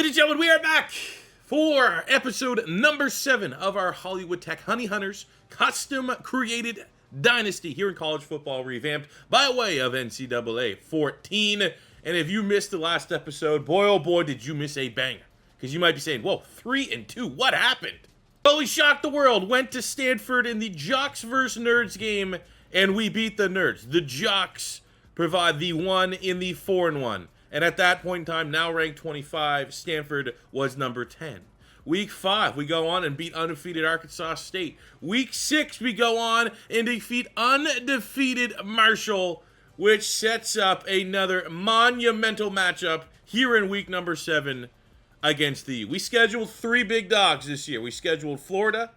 Ladies and gentlemen, we are back for episode number 7 of our Hollywood Tech Honey Hunters custom created dynasty here in College Football Revamped by way of NCAA 14. And if you missed the last episode, boy oh boy did you miss a banger. Because you might be saying, whoa, 3-2, what happened? Well, we shocked the world, went to Stanford in the Jocks vs. Nerds game, and we beat the Nerds. The Jocks provide the 1 in the 4-1. And at that point in time, now ranked 25, Stanford was number 10. Week 5, we go on and beat undefeated Arkansas State. Week 6, we go on and defeat undefeated Marshall, which sets up another monumental matchup here in week number 7 against the U. We scheduled 3 big dogs this year. We scheduled Florida,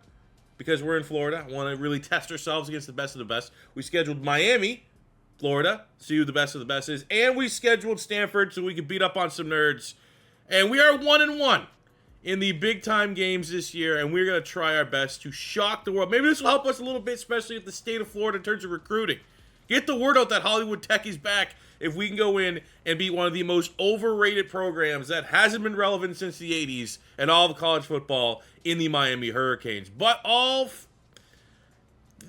because we're in Florida. I want to really test ourselves against the best of the best. We scheduled Miami, Florida, see who the best of the best is. And we scheduled Stanford so we could beat up on some nerds. And we are 1-1 in the big-time games this year, and we're going to try our best to shock the world. Maybe this will help us a little bit, especially if the state of Florida in terms of recruiting. Get the word out that Hollywood Tech is back if we can go in and beat one of the most overrated programs that hasn't been relevant since the 80s and all of college football in the Miami Hurricanes. But all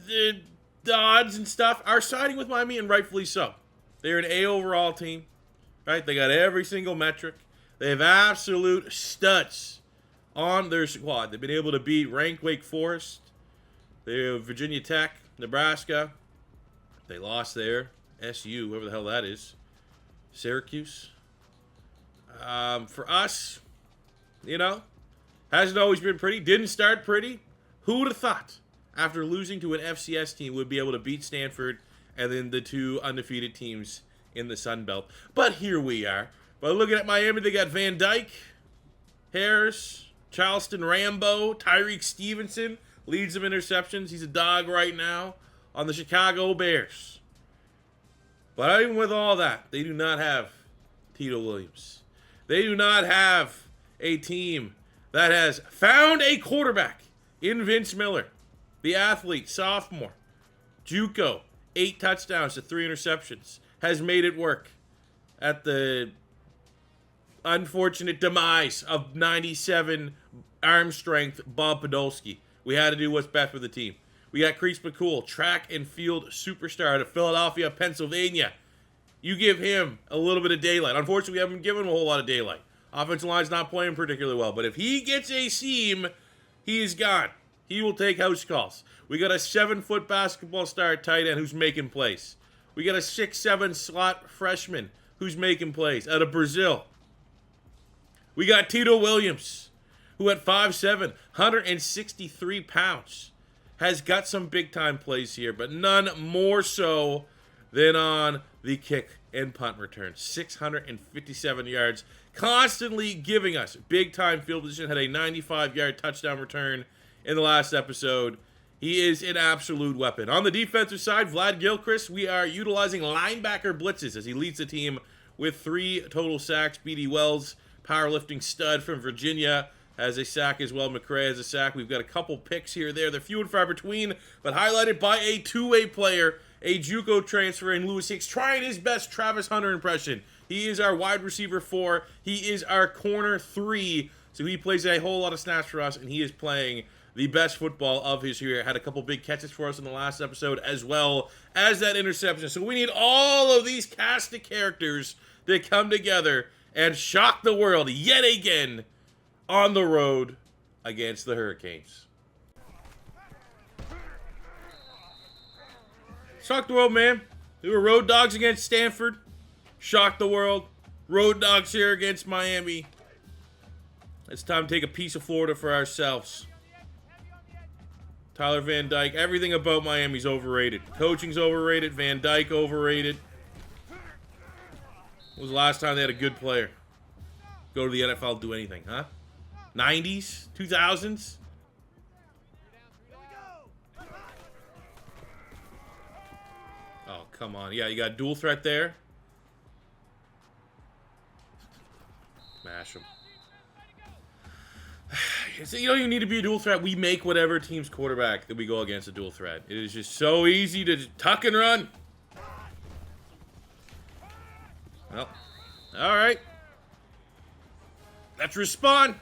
the odds and stuff are siding with Miami, and rightfully so. They're an A overall team, right? They got every single metric. They have absolute studs on their squad. They've been able to beat ranked Wake Forest. They have Virginia Tech, Nebraska. They lost there. SU, whoever the hell that is. Syracuse. For us, you know, hasn't always been pretty. Didn't start pretty. Who would have thought, after losing to an FCS team, would be able to beat Stanford and then the 2 undefeated teams in the Sun Belt? But here we are. But looking at Miami, they got Van Dyke, Harris, Charleston Rambo, Tyreek Stevenson, leads them interceptions. He's a dog right now on the Chicago Bears. But even with all that, they do not have Tito Williams. They do not have a team that has found a quarterback in Vince Miller. The athlete, sophomore, JUCO, 8 touchdowns to 3 interceptions, has made it work at the unfortunate demise of 97 arm strength Bob Podolsky. We had to do what's best for the team. We got Crease McCool, track and field superstar out of Philadelphia, Pennsylvania. You give him a little bit of daylight. Unfortunately, we haven't given him a whole lot of daylight. Offensive line's not playing particularly well, but if he gets a seam, he is gone. He will take house calls. We got a 7-foot basketball star at tight end who's making plays. We got a 6'7" slot freshman who's making plays out of Brazil. We got Tito Williams, who at 5'7", 163 pounds, has got some big-time plays here, but none more so than on the kick and punt return. 657 yards, constantly giving us big-time field position. Had a 95-yard touchdown return in the last episode. He is an absolute weapon. On the defensive side, Vlad Gilchrist, we are utilizing linebacker blitzes as he leads the team with 3 total sacks. B.D. Wells, powerlifting stud from Virginia, has a sack as well. McCray has a sack. We've got a couple picks here or there. They're few and far between, but highlighted by a two-way player, a JUCO transfer in Lewis Hicks, trying his best Travis Hunter impression. He is our wide receiver 4. He is our corner 3. So he plays a whole lot of snaps for us, and he is playing the best football of his career. Had a couple big catches for us in the last episode, as well as that interception. So we need all of these cast of characters to come together and shock the world yet again on the road against the Hurricanes. Shock the world, man. We were road dogs against Stanford. Shock the world. Road dogs here against Miami. It's time to take a piece of Florida for ourselves. Tyler Van Dyke. Everything about Miami's overrated. Coaching's overrated. Van Dyke overrated. When was the last time they had a good player go to the NFL, do anything, huh? 90s? 2000s? Oh, come on. Yeah, you got dual threat there. Smash him. So you don't even need to be a dual threat. We make whatever team's quarterback that we go against a dual threat. It is just so easy to just tuck and run. Well, all right. Let's respond.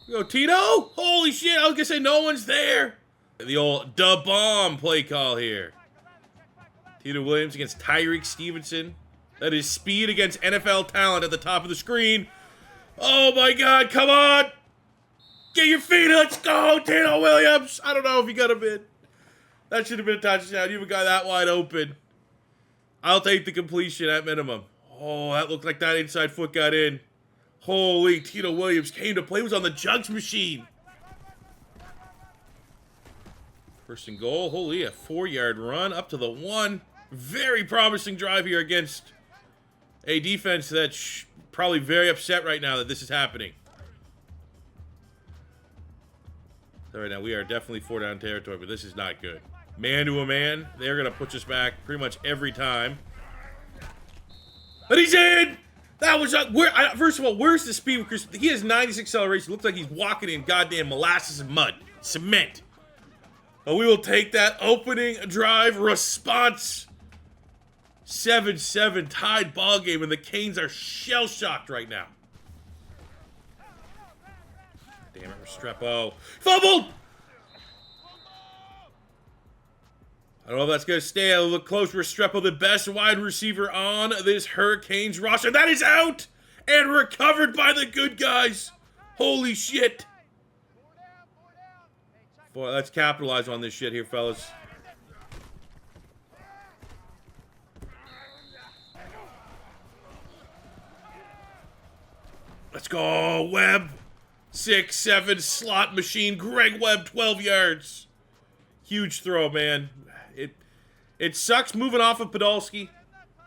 Go, Tito. Holy shit. I was going to say no one's there. The old da-bomb play call here. Tito Williams against Tyreek Stevenson. That is speed against NFL talent at the top of the screen. Oh my God, come on. Get your feet, let's go, Tito Williams. I don't know if you got a bit. That should have been a touchdown. You have a guy that wide open. I'll take the completion at minimum. Oh, that looked like that inside foot got in. Holy, Tito Williams came to play. He was on the jugs machine. First and goal. Holy, a 4-yard run up to the 1. Very promising drive here against a defense that's probably very upset right now that this is happening. So right now we are definitely 4-down territory, but this is not good. Man to a man. They're going to push us back pretty much every time. But he's in! That was first of all, where's the speed with Chris? He has 96 acceleration. Looks like he's walking in goddamn molasses and mud. Cement. But we will take that opening drive response. 7-7 tied ball game, and the Canes are shell-shocked right now. Damn it, Restrepo. Fumbled! I don't know if that's going to stay. I'll look close. Restrepo, the best wide receiver on this Hurricanes roster. That is out and recovered by the good guys. Holy shit. Boy, let's capitalize on this shit here, fellas. Let's go, Webb. 6-7 slot machine. Greg Webb, 12 yards. Huge throw, man. It sucks moving off of Podolski,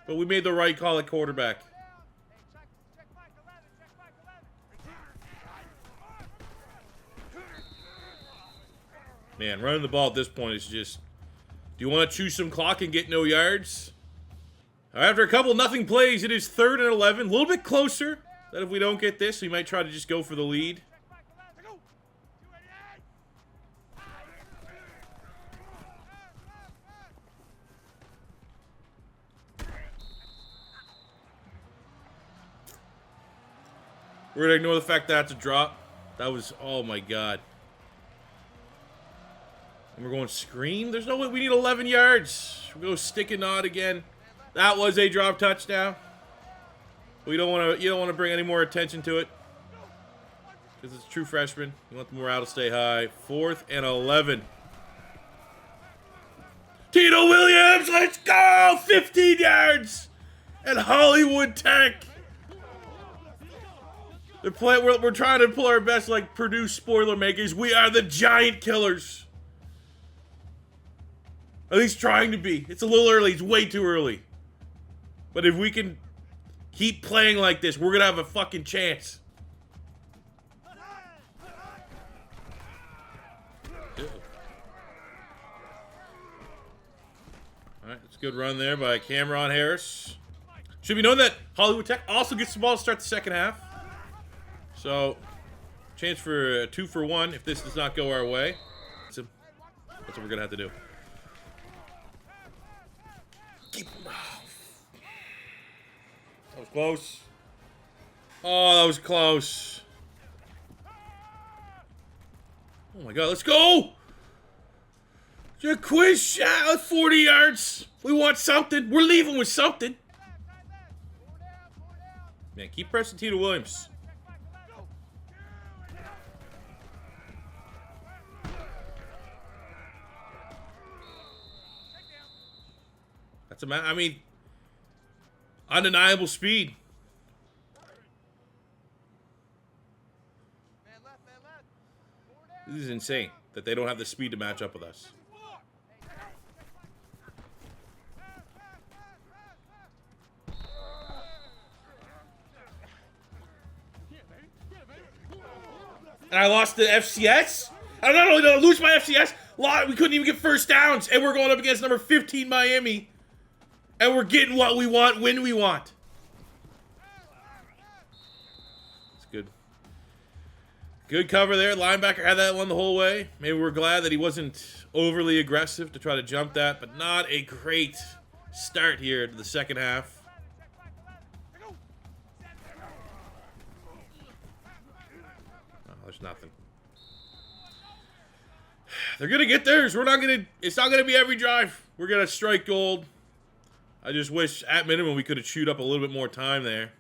but we made the right call at quarterback. Man, running the ball at this point is just... Do you want to choose some clock and get no yards? After a couple nothing plays, it is 3rd and 11. A little bit closer. That if we don't get this, we might try to just go for the lead. We're going to ignore the fact that that's a drop. That was, oh my God. And we're going screen. There's no way. We need 11 yards. We'll go stick and nod again. That was a drop touchdown. We don't want to. You don't want to bring any more attention to it because it's a true freshman. You want the morale to stay high. 4th and 11. Tito Williams, let's go! 15 yards at Hollywood Tech. They're playing. We're trying to pull our best like Purdue spoiler makers. We are the giant killers. At least trying to be. It's a little early. It's way too early. But if we can keep playing like this, we're going to have a fucking chance. Alright, that's a good run there by Cameron Harris. Should be known that Hollywood Tech also gets the ball to start the second half. So, chance for a 2-for-1 if this does not go our way. So, that's what we're going to have to do. That was close. Oh, that was close. Oh my God, let's go! Your quiz shot, 40 yards. We want something. We're leaving with something. Man, keep pressing Tito Williams. That's I mean, undeniable speed. This is insane that they don't have the speed to match up with us. And I lost the FCS? I not only did I lose my FCS, we couldn't even get first downs, and we're going up against number 15 Miami. And we're getting what we want when we want. It's good. Good cover there. Linebacker had that one the whole way. Maybe we're glad that he wasn't overly aggressive to try to jump that, but not a great start here to the second half. There's nothing. They're going to get theirs. We're not going to... It's not going to be every drive. We're going to strike gold. I just wish, at minimum, we could have chewed up a little bit more time there.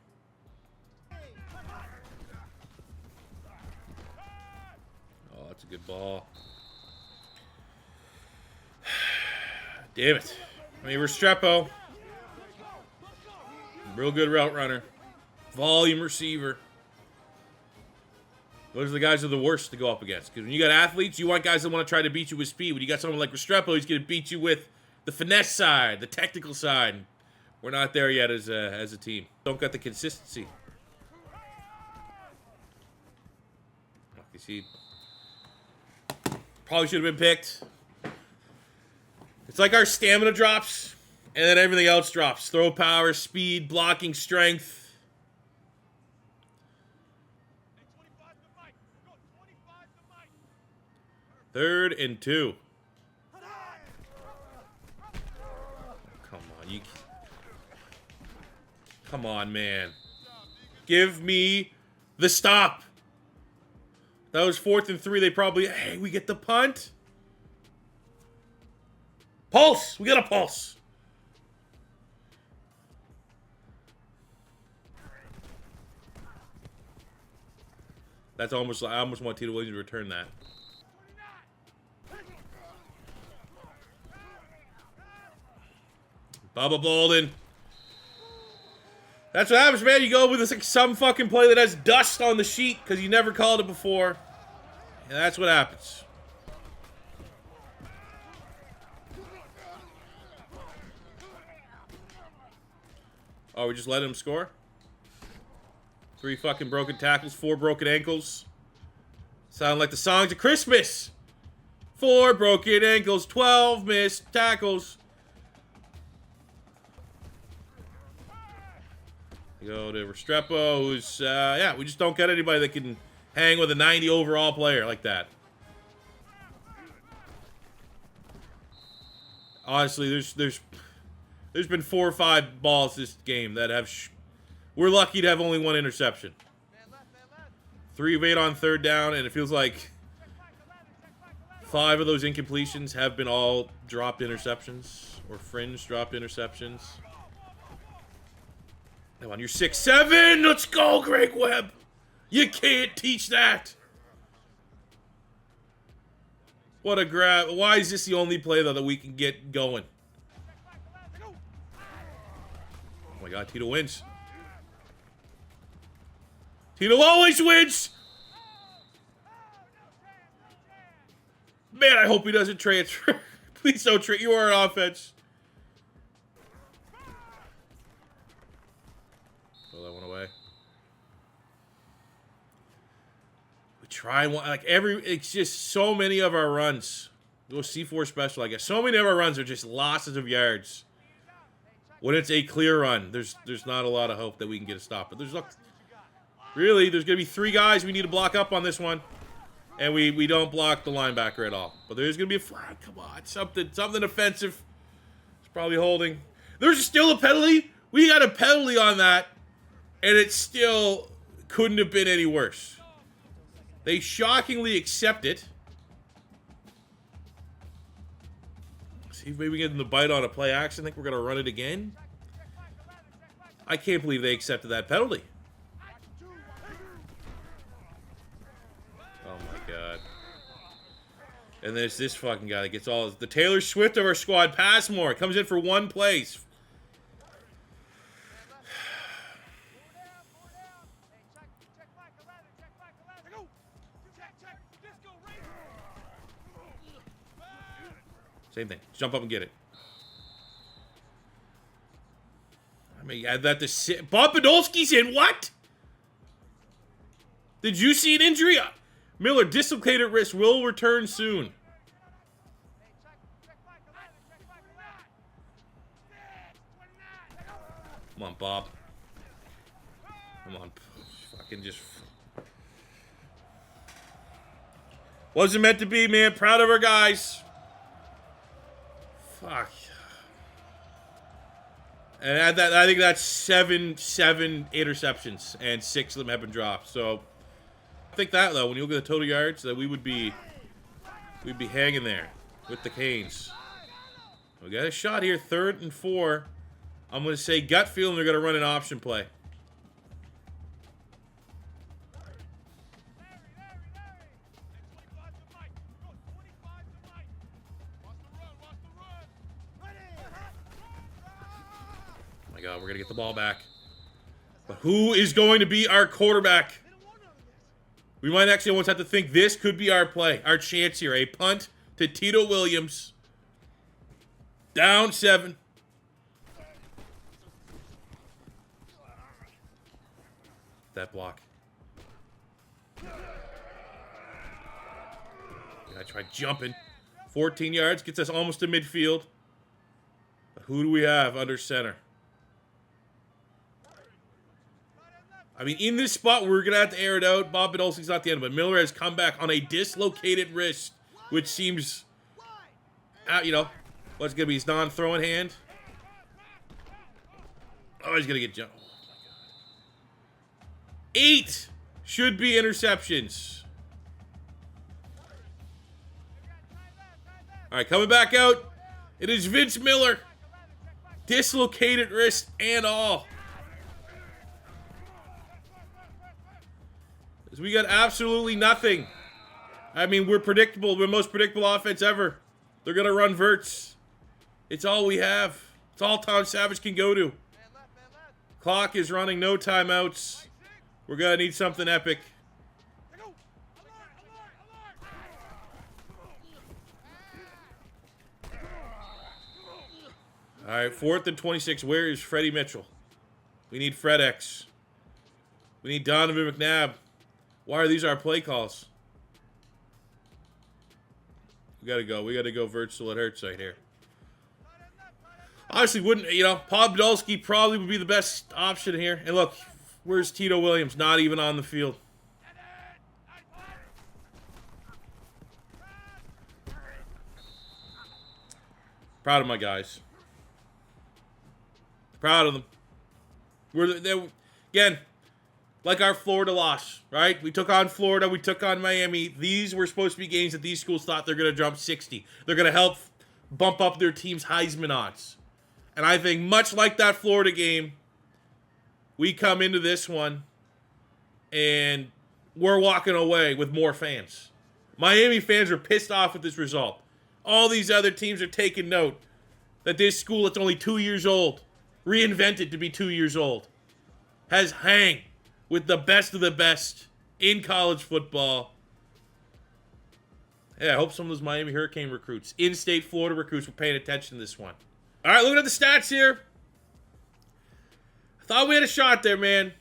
Oh, that's a good ball. Damn it. I mean, Restrepo. Real good route runner. Volume receiver. Those are the guys that are the worst to go up against. Because when you got athletes, you want guys that want to try to beat you with speed. When you got someone like Restrepo, he's going to beat you with the finesse side, the technical side. We're not there yet as a team. Don't got the consistency. You see, probably should have been picked. It's like our stamina drops, and then everything else drops. Throw power, speed, blocking, strength. 3rd and 2. Come on, you. Come on, man. Give me the stop. That was 4th and 3. They probably... Hey, we get the punt. Pulse. We got a pulse. That's almost... I almost want Tito Williams to return that. Bubba Bolden. That's what happens, man. You go with this, like, some fucking play that has dust on the sheet because you never called it before. And that's what happens. Oh, we just let him score? 3 fucking broken tackles, 4 broken ankles. Sound like the songs of Christmas. 4 broken ankles, 12 missed tackles. Go to Restrepo, who's, yeah, we just don't get anybody that can hang with a 90 overall player like that. Honestly, there's been 4 or 5 balls this game that have, we're lucky to have only 1 interception. 3 of 8 on 3rd down, and it feels like 5 of those incompletions have been all dropped interceptions or fringe dropped interceptions. Come on, you're 6'7". Let's go, Greg Webb. You can't teach that. What a grab. Why is this the only play, though, that we can get going? Oh, my God. Tito wins. Tito always wins. Man, I hope he doesn't transfer. Please don't transfer. You are on offense. That one away. We try one, like it's just so many of our runs. Go C4 special, I guess. So many of our runs are just losses of yards. When it's a clear run, there's not a lot of hope that we can get a stop. But there's really, there's gonna be 3 guys we need to block up on this one, and we don't block the linebacker at all. But there's gonna be a flag. Come on, something offensive. It's probably holding. There's still a penalty. We got a penalty on that. And it still couldn't have been any worse. They shockingly accept it. See if maybe we get them to bite on a play action. I think we're going to run it again. I can't believe they accepted that penalty. Oh, my God. And there's this fucking guy that gets all... The Taylor Swift of our squad, Passmore, comes in for 1 place. Same thing. Jump up and get it. I mean, add that to... Bob Podolski's in. What? Did you see an injury? Miller, dislocated wrist, will return soon. Come on, Bob. Come on. Fucking just... Wasn't meant to be, man. Proud of our guys. Fuck. And add that, I think that's seven interceptions, and 6 of them have been dropped. So I think that, though, when you look at the total yards, that we'd be hanging there with the Canes. We got a shot here, 3rd and 4. I'm going to say gut feeling they're going to run an option play. Oh my God, we're going to get the ball back. But who is going to be our quarterback? We might actually almost have to think this could be our play, our chance here. A punt to Tito Williams. Down 7. That block. I tried jumping. 14 yards gets us almost to midfield. But who do we have under center? I mean, in this spot, we're going to have to air it out. Bob Podolski's not the end, but Miller has come back on a dislocated wrist, which seems, you know, what's going to be his non-throwing hand. Oh, he's going to get jumped. 8 should be interceptions. All right, coming back out. It is Vince Miller. Dislocated wrist and all. We got absolutely nothing. I mean, we're predictable. We're the most predictable offense ever. They're going to run verts. It's all we have. It's all Tom Savage can go to. Clock is running, no timeouts. We're going to need something epic. All right, 4th and 26. Where is Freddie Mitchell? We need Fred X. We need Donovan McNabb. Why are these our play calls? We gotta go. We gotta go verts till it hurts right here. Honestly, wouldn't, you know, Bob Podolski probably would be the best option here. And look, where's Tito Williams? Not even on the field. Proud of my guys. Proud of them. Again, like our Florida loss, right? We took on Florida. We took on Miami. These were supposed to be games that these schools thought they're going to jump 60. They're going to help bump up their team's Heisman odds. And I think much like that Florida game, we come into this one and we're walking away with more fans. Miami fans are pissed off with this result. All these other teams are taking note that this school that's only 2 years old, reinvented to be 2 years old, has hang with the best of the best in college football. Yeah, I hope some of those Miami Hurricane recruits, in-state Florida recruits, were paying attention to this one. All right, looking at the stats here. I thought we had a shot there, man.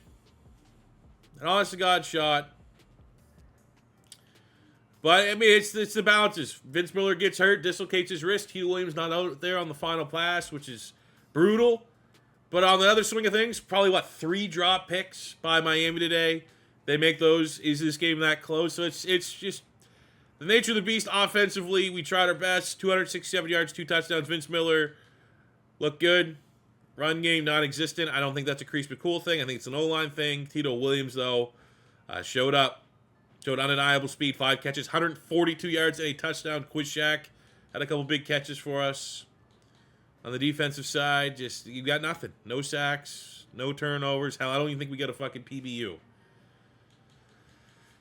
An honest-to-God shot. But, I mean, it's the balances. Vince Miller gets hurt, dislocates his wrist. Hugh Williams not out there on the final pass, which is brutal. But on the other swing of things, probably, 3 drop picks by Miami today. They make those. Is this game that close? So it's just the nature of the beast offensively. We tried our best. 267 yards, 2 touchdowns. Vince Miller looked good. Run game non-existent. I don't think that's a Crease McCool thing. I think it's an O-line thing. Tito Williams, though, showed up. Showed undeniable speed. 5 catches, 142 yards and a touchdown. Quizshak had a couple big catches for us. On the defensive side, just, you got nothing. No sacks, no turnovers. Hell, I don't even think we got a fucking PBU.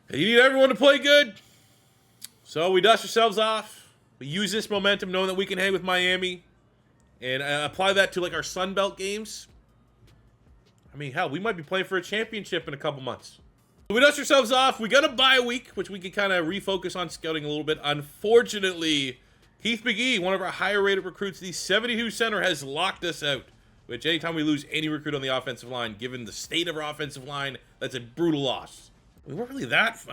And you need everyone to play good. So we dust ourselves off. We use this momentum knowing that we can hang with Miami. And apply that to, our Sun Belt games. I mean, hell, we might be playing for a championship in a couple months. We dust ourselves off. We got a bye week, which we can kind of refocus on scouting a little bit. Unfortunately, Keith McGee, one of our higher-rated recruits, the 72 center, has locked us out. Which, anytime we lose any recruit on the offensive line, given the state of our offensive line, that's a brutal loss. We weren't really that,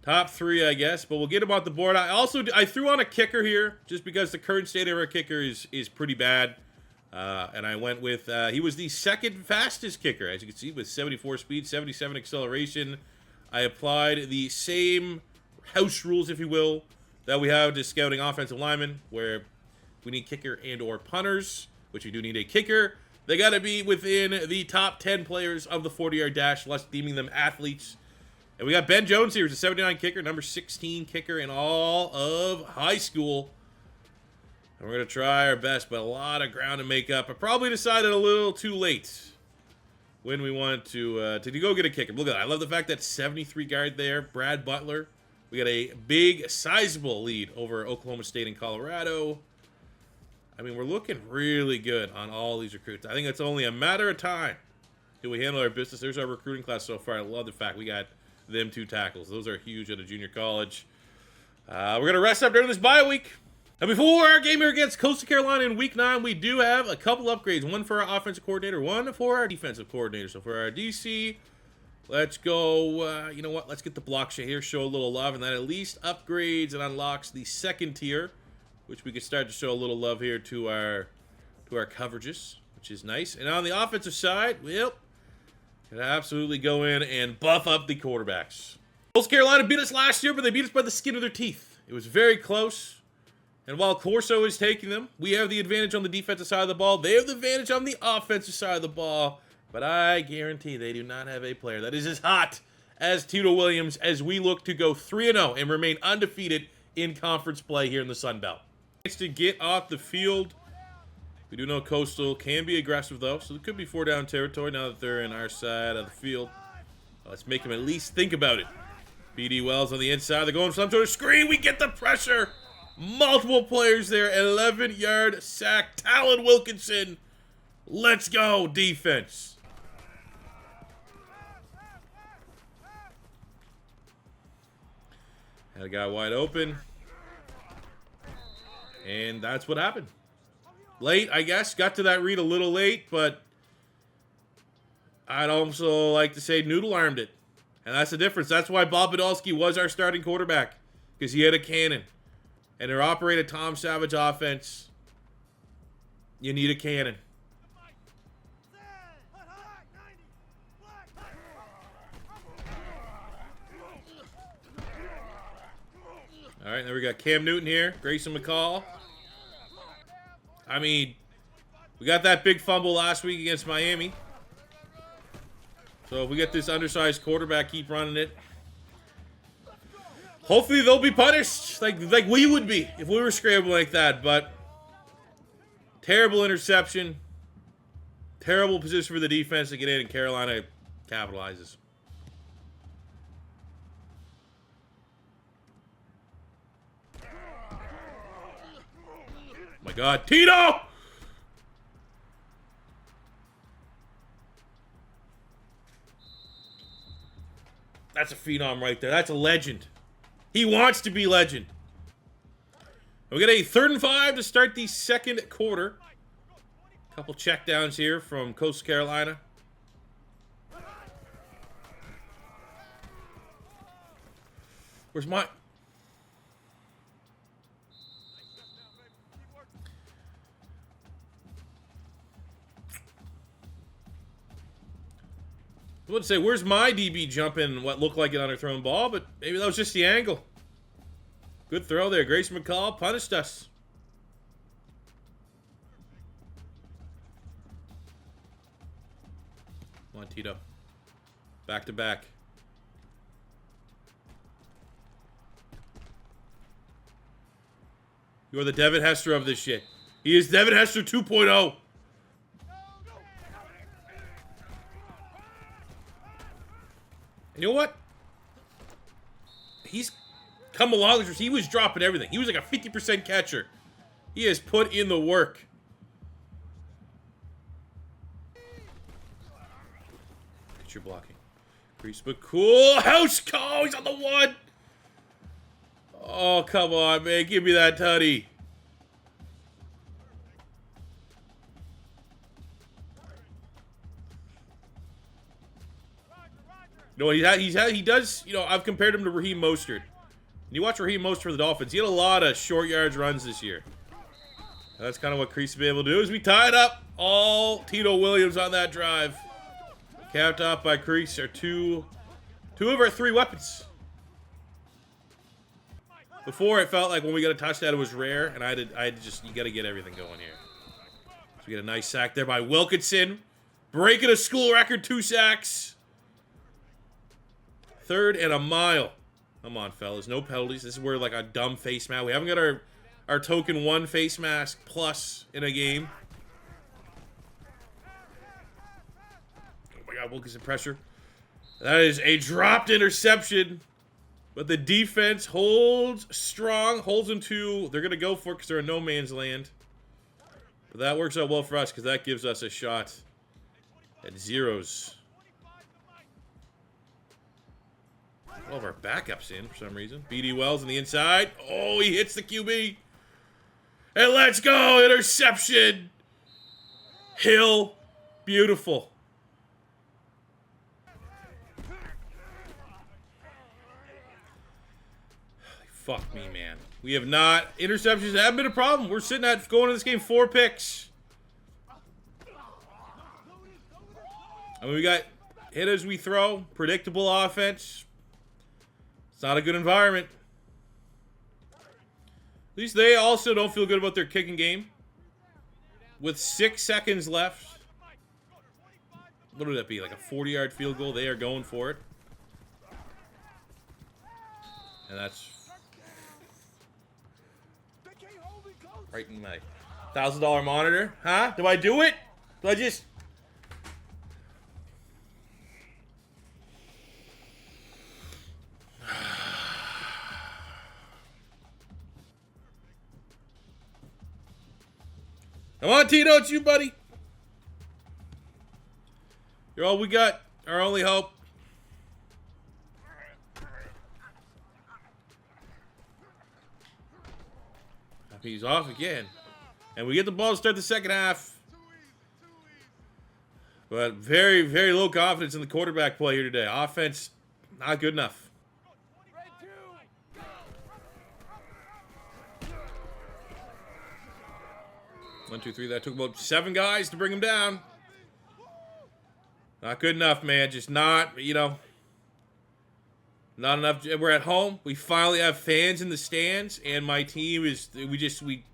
top 3, I guess, but we'll get him off the board. I threw on a kicker here, just because the current state of our kicker is pretty bad. And I went with, he was the second fastest kicker, as you can see, with 74 speed, 77 acceleration. I applied the same house rules, if you will, that we have to scouting offensive linemen, where we need kicker and or punters, which we do need a kicker. They got to be within the top 10 players of the 40-yard dash, less deeming them athletes. And we got Ben Jones here, who's a 79 kicker, number 16 kicker in all of high school. And we're going to try our best, but a lot of ground to make up. I probably decided a little too late when we wanted to go get a kicker. Look at that. I love the fact that 73 guard there, Brad Butler. We got a big, sizable lead over Oklahoma State and Colorado. I mean, we're looking really good on all these recruits. I think it's only a matter of time till we handle our business. There's our recruiting class so far. I love the fact we got them 2 tackles. Those are huge at a junior college. We're going to rest up during this bye week. And before our game here against Coastal Carolina in Week 9, we do have a couple upgrades. One for our offensive coordinator, one for our defensive coordinator. So for our DC, let's go, you know what? Let's get the block shot here, show a little love, and that at least upgrades and unlocks the second tier, which we can start to show a little love here to our coverages, which is nice. And on the offensive side, well, can absolutely go in and buff up the quarterbacks. Coastal Carolina beat us last year, but they beat us by the skin of their teeth. It was very close. And while Corso is taking them, we have the advantage on the defensive side of the ball. They have the advantage on the offensive side of the ball. But I guarantee they do not have a player that is as hot as Tito Williams as we look to go 3-0 and remain undefeated in conference play here in the Sun Belt. To get off the field. We do know Coastal can be aggressive, though, so it could be 4-down territory now that they're in our side of the field. Let's make them at least think about it. BD Wells on the inside. They're going for some sort of screen. We get the pressure. Multiple players there. 11-yard sack. Talon Wilkinson. Let's go, defense. Had a guy wide open. And that's what happened. Late, I guess. Got to that read a little late, but I'd also like to say noodle-armed it. And that's the difference. That's why Bob Podolsky was our starting quarterback, because he had a cannon. And to operate a Tom Savage offense, you need a cannon. All right, then we got Cam Newton here, Grayson McCall. I mean, we got that big fumble last week against Miami. So if we get this undersized quarterback, keep running it. Hopefully they'll be punished like we would be if we were scrambling like that. But terrible interception. Terrible position for the defense to get in, and Carolina capitalizes. My God, Tito! That's a phenom right there. That's a legend. He wants to be legend. We got a 3rd and 5 to start the second quarter. Couple checkdowns here from Coastal Carolina. Where's my... I would say, where's my DB jumping what looked like an underthrown ball, but maybe that was just the angle. Good throw there. Grayson McCall punished us. Come on, Tito. Back to back. You're the Devin Hester of this shit. He is Devin Hester 2.0. And you know what? He's come along. He was dropping everything. He was like a 50% catcher. He has put in the work. Get your blocking. Grease, but cool. House call. He's on the 1. Oh, come on, man. Give me that tutty. No, he does, you know, I've compared him to Raheem Mostert. You watch Raheem Mostert for the Dolphins, he had a lot of short yards runs this year. That's kind of what Crease will be able to do, is we tied up all Tito Williams on that drive. Capped off by Crease are two of our 3 weapons. Before, it felt like when we got a touchdown, it was rare, and I just, you got to get everything going here. So we get a nice sack there by Wilkinson. Breaking a school record, 2 sacks. 3rd and a mile. Come on, fellas. No penalties. This is where, like, a dumb face mask. We haven't got our token 1 face mask plus in a game. Oh, my God. Wilkinson pressure. That is a dropped interception. But the defense holds strong. Holds them to... They're going to go for it because they're in no man's land. But that works out well for us because that gives us a shot at zeros. All of our backups in for some reason. B.D. Wells on the inside. Oh, he hits the QB. And let's go. Interception. Hill. Beautiful. Fuck me, man. We have not... Interceptions have been a problem. We're sitting at going to this game 4 picks. I mean, we got hit as we throw. Predictable offense. It's not a good environment. At least they also don't feel good about their kicking game. With 6 seconds left. What would that be? Like a 40-yard field goal? They are going for it. And that's right in my $1,000 monitor. Huh? Do I do it? Do I just... Come on, Tito, it's you, buddy. You're all we got. Our only hope. He's off again. And we get the ball to start the second half. But very, very low confidence in the quarterback play here today. Offense, not good enough. 1, 2, 3. That took about 7 guys to bring him down. Not good enough, man. Just not, you know, not enough. We're at home. We finally have fans in the stands, and my team is, we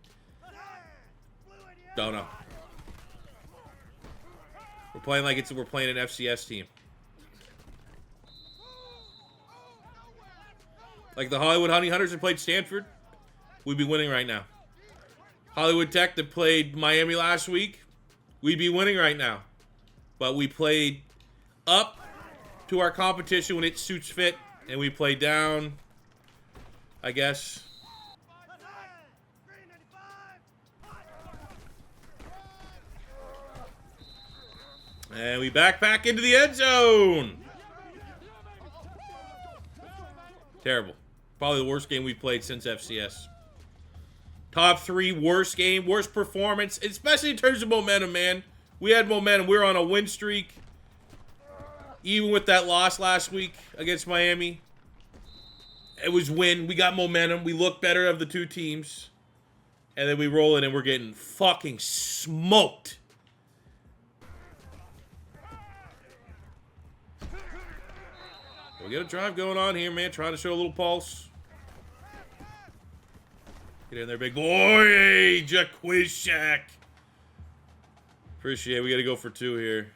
don't know. We're playing like we're playing an FCS team. Like the Hollywood Honey Hunters that played Stanford, we'd be winning right now. Hollywood Tech that played Miami last week, we'd be winning right now. But we played up to our competition when it suits fit, and we played down, I guess. And we back into the end zone. Terrible. Probably the worst game we've played since FCS. Top 3 worst game, worst performance, especially in terms of momentum, man. We had momentum. We were on a win streak. Even with that loss last week against Miami. It was win. We got momentum. We looked better of the 2 teams. And then we roll in and we're getting fucking smoked. We got a drive going on here, man. Trying to show a little pulse. Get in there, big boy. Jaquizak. Appreciate it. We got to go for 2 here.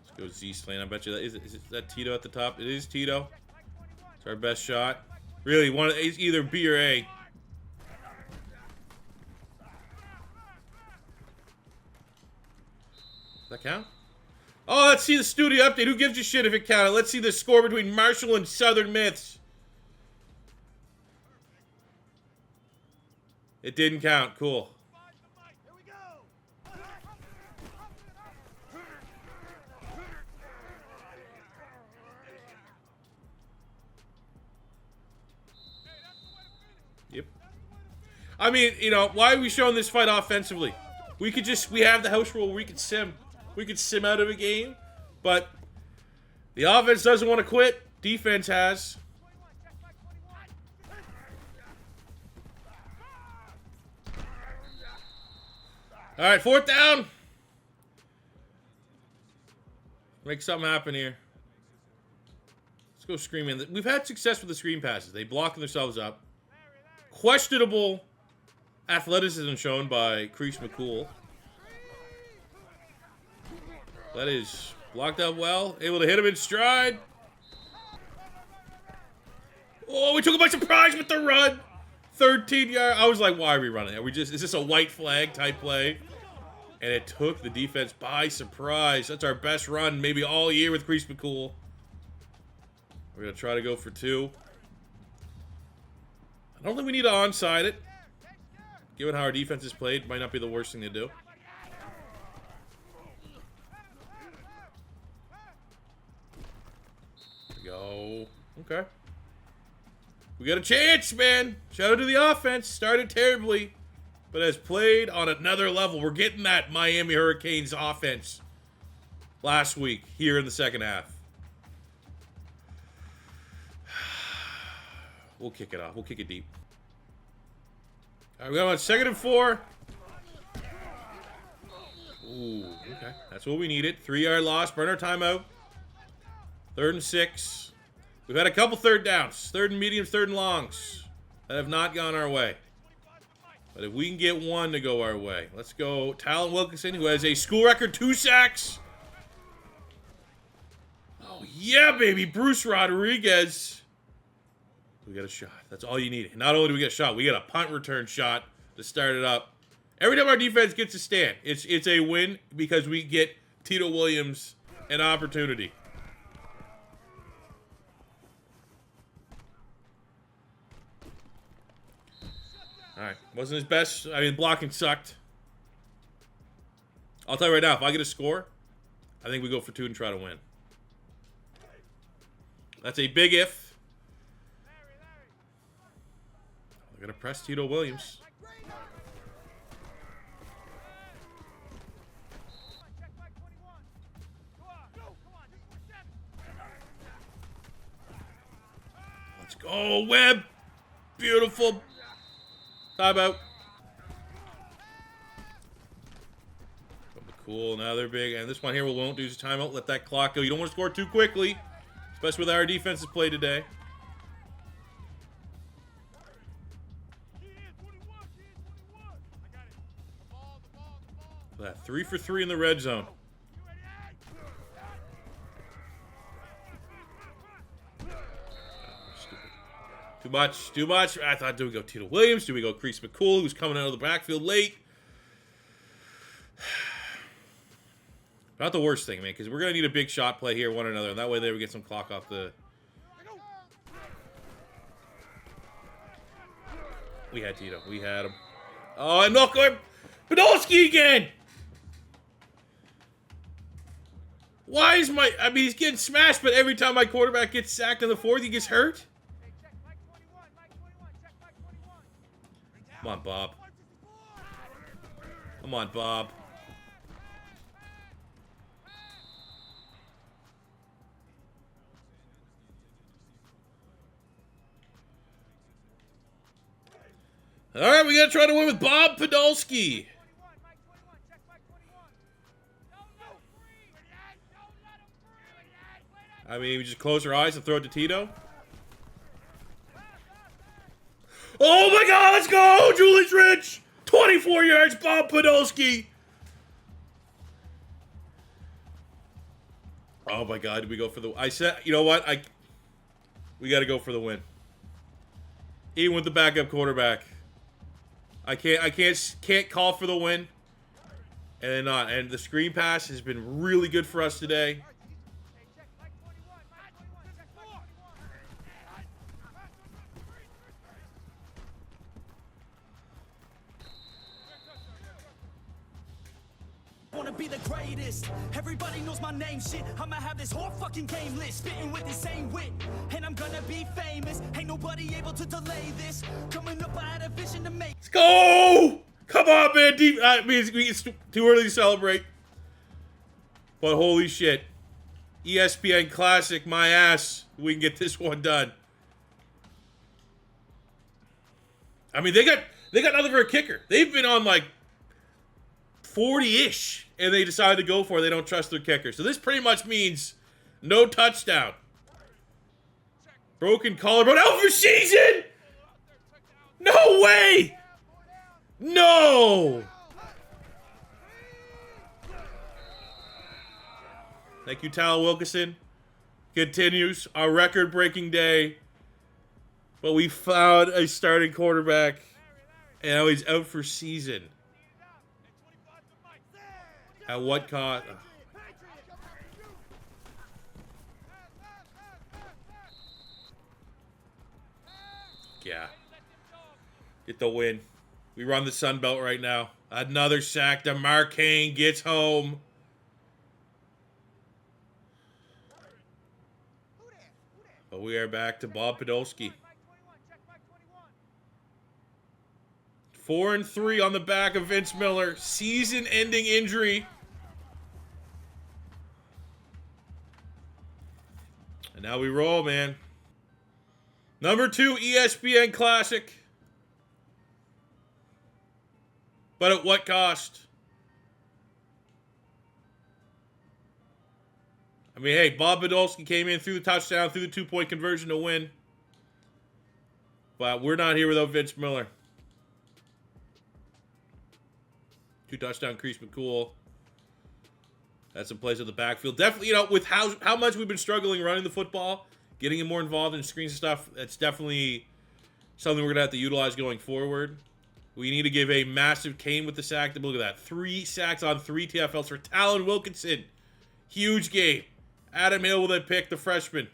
Let's go Z-Slant. I bet you that is that Tito at the top? It is Tito. It's our best shot. Really, it's either B or A. Does that count? Oh, let's see the studio update. Who gives a shit if it counted? Let's see the score between Marshall and Southern Myths. It didn't count. Cool. Yep. I mean, you know, why are we showing this fight offensively? We have the house rule where we could sim. We could sim out of a game, but the offense doesn't want to quit. Defense has. All right, 4th down. Make something happen here. Let's go screaming. We've had success with the screen passes. They block themselves up. Questionable athleticism shown by Crease McCool. That is blocked up well. Able to hit him in stride. Oh, we took him by surprise with the run. 13 yard. I was like, why are we running? Is this a white flag type play? And it took the defense by surprise. That's our best run maybe all year with Crease McCool. We're going to try to go for 2. I don't think we need to onside it. Given how our defense is played, might not be the worst thing to do. There we go. Okay. We got a chance, man. Shout out to the offense. Started terribly, but has played on another level. We're getting that Miami Hurricanes offense last week here in the second half. We'll kick it off. We'll kick it deep. All right, we got on 2nd and 4. Ooh, okay. That's what we needed. 3-yard loss. Burn our timeout. 3rd and 6. We've had a couple 3rd downs. 3rd and mediums, 3rd and longs that have not gone our way. But if we can get one to go our way. Let's go. Talon Wilkinson, who has a school record 2 sacks. Oh, yeah, baby. Bruce Rodriguez. We got a shot. That's all you need. Not only do we get a shot, we get a punt return shot to start it up. Every time our defense gets a stand, it's a win because we get Tito Williams an opportunity. All right. Wasn't his best. I mean, blocking sucked. I'll tell you right now, if I get a score, I think we go for 2 and try to win. That's a big if. We're going to press Tito Williams. Let's go, Webb. Beautiful. Timeout. Cool. Now they're big. And this one here we won't do is timeout. Let that clock go. You don't want to score too quickly, especially with how our defense has played today. That 3 for 3 in the red zone. Too much, too much. I thought, do we go Tito Williams? Do we go Crease McCool, who's coming out of the backfield late? Not the worst thing, man, because we're going to need a big shot play here, one or another. And that way there we get some clock off the... We had Tito. We had him. Oh, and Milko Podolski again! Why is my... I mean, he's getting smashed, but every time my quarterback gets sacked in the 4th, he gets hurt? Come on, Bob. Come on, Bob. All right, we got to try to win with Bob Podolski. I mean, we just close our eyes and throw it to Tito. Oh my God, let's go! Julius Rich! 24 yards, Bob Podolski! Oh my God, did we go for the... I said, you know what? We got to go for the win. Even with the backup quarterback. I can't call for the win. And then not. And the screen pass has been really good for us today. Wanna be the greatest. Everybody knows my name. Shit, I'ma have this whole fucking game list, spitting with the same wit, and I'm gonna be famous. Ain't nobody able to delay this. Coming up, I had a vision to make. Let's go! Come on, man. It's too early to celebrate. But holy shit. ESPN Classic, my ass. We can get this one done. I mean, they got nothing for a kicker. They've been on like 40-ish, and they decided to go for it. They don't trust their kicker. So this pretty much means no touchdown. Broken collarbone out for season! No way! No! Thank you, Tyler Wilkinson. Continues our record-breaking day. But we found a starting quarterback, and now he's out for season. At what cost? Oh. Yeah. Get the win. We run the Sun Belt right now. Another sack. DeMar Kane gets home. But we are back to Bob Podolsky. 4-3 on the back of Vince Miller. Season-ending injury. And now we roll, man. Number 2 ESPN Classic. But at what cost? I mean, hey, Bob Podolsky came in through the touchdown, through the 2-point conversion to win. But we're not here without Vince Miller. 2-touchdown Crease McCool. That's some plays at the backfield. Definitely, you know, with how much we've been struggling running the football, getting him more involved in screens and stuff, that's definitely something we're going to have to utilize going forward. We need to give a massive Kane with the sack. Look at that. 3 sacks on 3 TFLs for Talon Wilkinson. Huge game. Adam Hill with a pick, the freshman.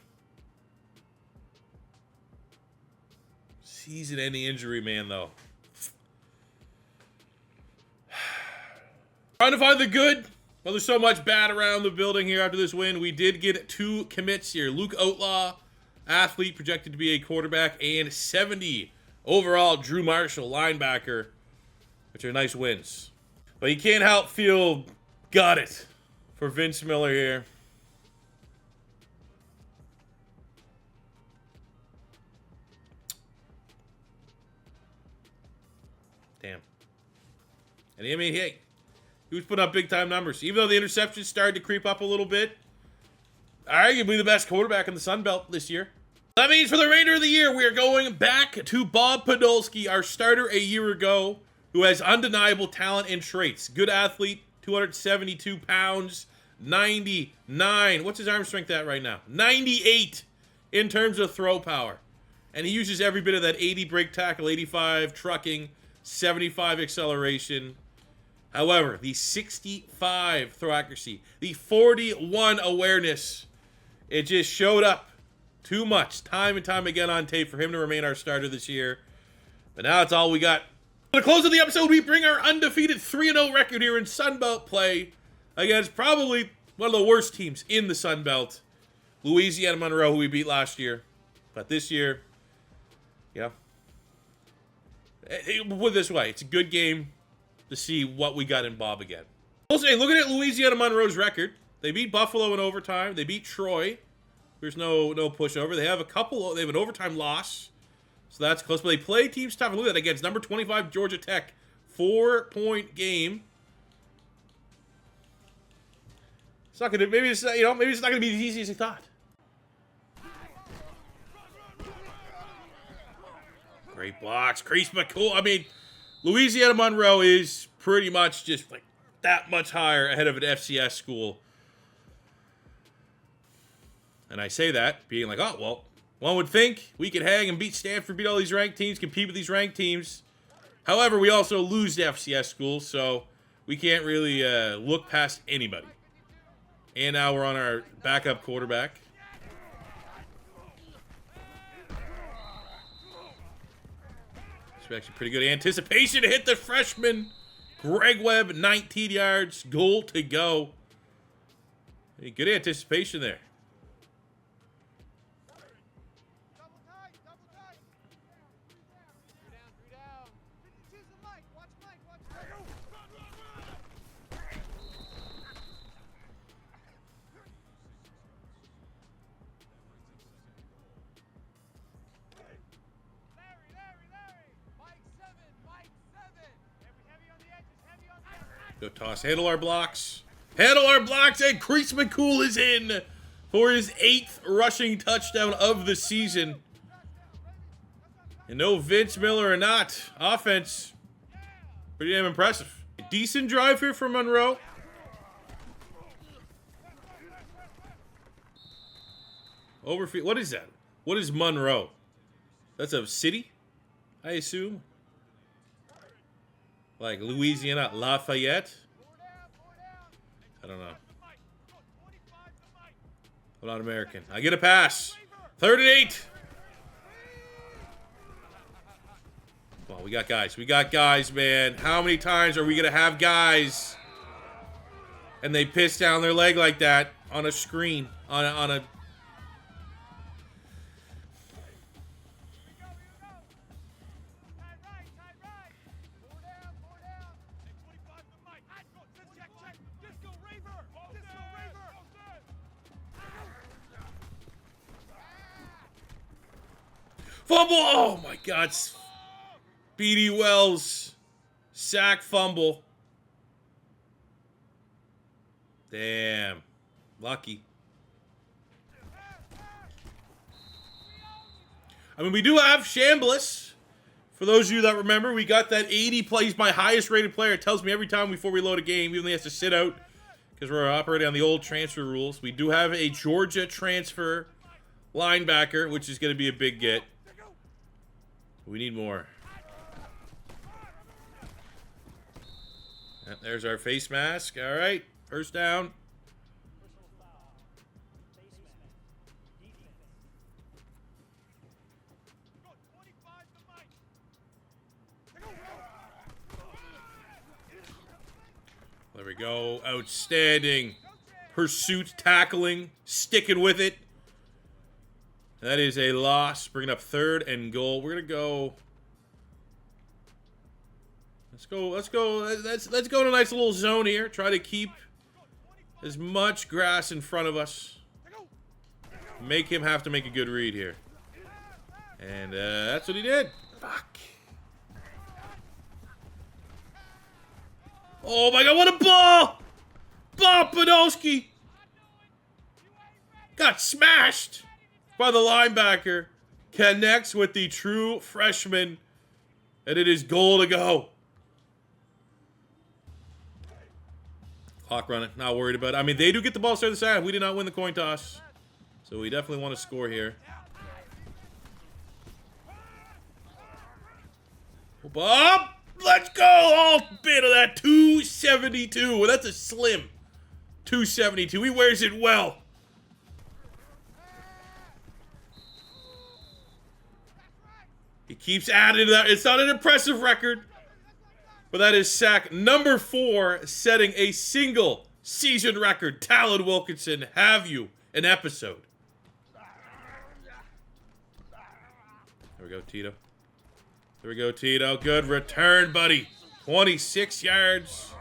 Season-ending injury, man, though. Trying to find the good. Well, there's so much bad around the building here after this win. We did get 2 commits here. Luke Outlaw, athlete, projected to be a quarterback, and 70 overall, Drew Marshall, linebacker, which are nice wins. But you can't help feel gutted for Vince Miller here. Damn. And I mean, hey, he was putting up big-time numbers. Even though the interceptions started to creep up a little bit, arguably the best quarterback in the Sun Belt this year. That means for the remainder of the year, we are going back to Bob Podolsky, our starter a year ago, who has undeniable talent and traits. Good athlete, 272 pounds, 99. What's his arm strength at right now? 98 in terms of throw power. And he uses every bit of that 80 break tackle, 85 trucking, 75 acceleration. However, the 65 throw accuracy, the 41 awareness, it just showed up too much time and time again on tape for him to remain our starter this year. But now it's all we got. For the close of the episode, we bring our undefeated 3-0 record here in Sun Belt play against probably one of the worst teams in the Sun Belt, Louisiana Monroe, who we beat last year. But this year, yeah. Put it this way, it's a good game to see what we got in Bob again. Also, hey, looking at Louisiana Monroe's record, they beat Buffalo in overtime. They beat Troy. There's no pushover. They have an overtime loss. So that's close. But they play teams tough. Look at that against number 25 Georgia Tech. 4-point game. It's not gonna maybe it's not gonna be as easy as I thought. Great blocks. Crease McCool. I mean, Louisiana Monroe is pretty much just like that much higher ahead of an FCS school. And I say that being like, oh, well, one would think we could hang and beat Stanford, beat all these ranked teams, compete with these ranked teams. However, we also lose to FCS schools, so we can't really look past anybody. And now we're on our backup quarterback. It's actually pretty good anticipation to hit the freshman. Greg Webb, 19 yards, goal to go. Hey, good anticipation there. Go toss. Handle our blocks. Handle our blocks, and Crease McCool is in for his 8th rushing touchdown of the season. And no Vince Miller or not, offense, pretty damn impressive. A decent drive here from Monroe. Overfield. What is that? What is Monroe? That's a city, I assume. Like Louisiana, Lafayette. I don't know. I'm not American. I get a pass. 3rd and 8. Well, we got guys. We got guys, man. How many times are we going to have guys and they piss down their leg like that on a screen, on a fumble. Oh my God. Speedy Wells. Sack fumble. Damn. Lucky. I mean, we do have Chambliss. For those of you that remember, we got that 80 plays my highest rated player. It tells me every time before we load a game, even though he has to sit out because we're operating on the old transfer rules. We do have a Georgia transfer linebacker, which is going to be a big get. We need more. There's our face mask. All right. First down. There we go. Outstanding pursuit, tackling, sticking with it. That is a loss. Bringing up 3rd and goal. We're gonna go. Let's go in a nice little zone here. Try to keep as much grass in front of us. Make him have to make a good read here. And that's what he did. Fuck. Oh my God, what a ball! Bob Podolski got smashed by the linebacker. Connects with the true freshman. And it is goal to go. Clock running. Not worried about it. I mean, they do get the ball straight to the side. We did not win the coin toss. So we definitely want to score here. Bob! Let's go! All bit of that 272. Well, that's a slim 272. He wears it well. He keeps adding to that. It's not an impressive record, but that is sack number 4, setting a single season record. Talon Wilkinson, have you an episode? There we go, Tito. There we go, Tito. Good return, buddy. 26 yards.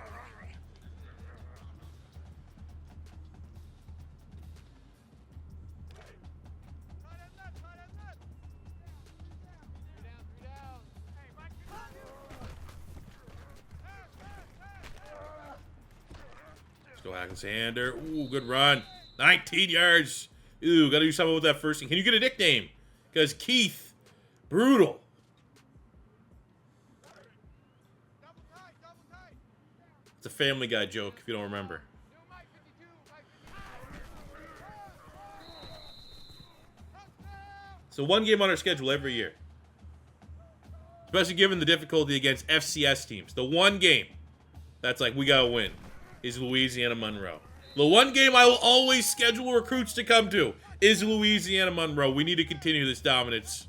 Let's go, Hackensander. Ooh, good run. 19 yards. Ooh, got to do something with that first thing. Can you get a nickname? Because Keith, brutal. It's a Family Guy joke, if you don't remember. So one game on our schedule every year. Especially given the difficulty against FCS teams. The one game that's like, we gotta win, is Louisiana Monroe. The one game I will always schedule recruits to come to is Louisiana Monroe. We need to continue this dominance.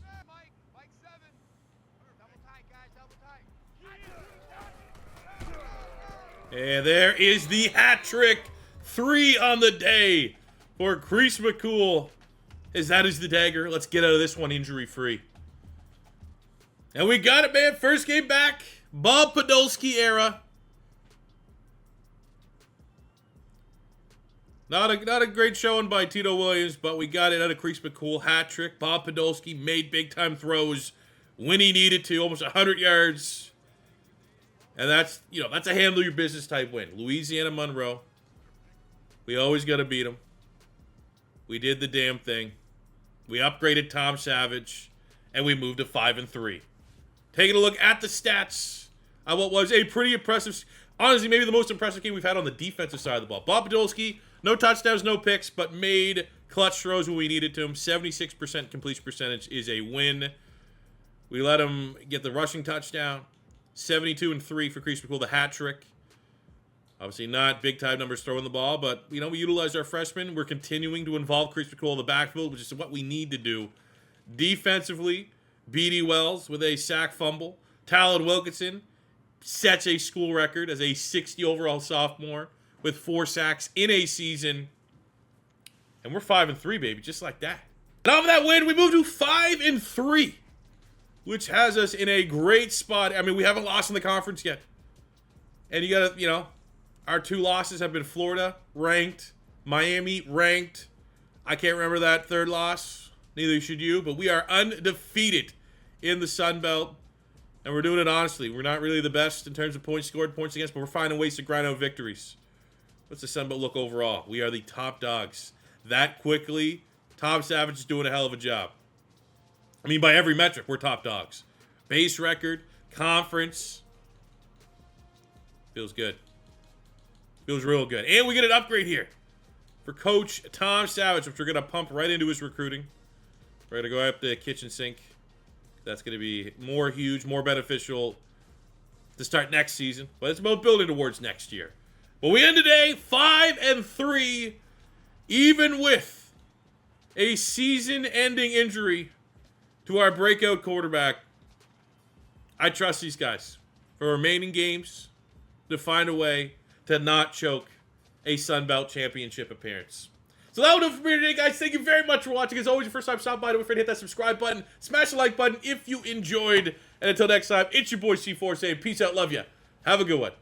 And there is the hat trick. 3 on the day for Crease McCool. As that is the dagger. Let's get out of this one injury-free. And we got it, man. First game back. Bob Podolski era. Not a great showing by Tito Williams, but we got it out of Crease McCool. Hat trick. Bob Podolski made big-time throws when he needed to. Almost 100 yards. And that's, that's a handle your business type win. Louisiana Monroe. We always got to beat them. We did the damn thing. We upgraded Tom Savage. And we moved to 5-3. Taking a look at the stats on what was a pretty impressive, honestly, maybe the most impressive game we've had on the defensive side of the ball. Bob Podolski, no touchdowns, no picks, but made Clutch throws when we needed to him. 76% completion percentage is a win. We let him get the rushing touchdown. 72-3 for Crease McCool, the hat trick. Obviously not big-time numbers throwing the ball, but, we utilized our freshmen. We're continuing to involve Crease McCool in the backfield, which is what we need to do. Defensively, B.D. Wells with a sack fumble. Talon Wilkinson sets a school record as a 60 overall sophomore with 4 sacks in a season. And we're 5-3, baby, just like that. And off of that win, we move to 5-3, which has us in a great spot. I mean, we haven't lost in the conference yet. And you gotta, our 2 losses have been Florida, ranked, Miami, ranked. I can't remember that third loss. Neither should you, but we are undefeated in the Sun Belt. And we're doing it honestly. We're not really the best in terms of points scored, points against, but we're finding ways to grind out victories. What's the Sun Belt look overall? We are the top dogs. That quickly, Tom Savage is doing a hell of a job. I mean, by every metric, we're top dogs. Base record, conference. Feels good. Feels real good. And we get an upgrade here for Coach Tom Savage, which we're going to pump right into his recruiting. We're going to go up the kitchen sink. That's going to be more huge, more beneficial to start next season. But it's about building towards next year. But we end today 5-3, even with a season-ending injury to our breakout quarterback. I trust these guys for remaining games to find a way to not choke a Sun Belt championship appearance. So that will do it for me today, guys. Thank you very much for watching. As always, your first time stopping by, don't forget to hit that subscribe button. Smash the like button if you enjoyed. And until next time, it's your boy C4 saying peace out, love ya. Have a good one.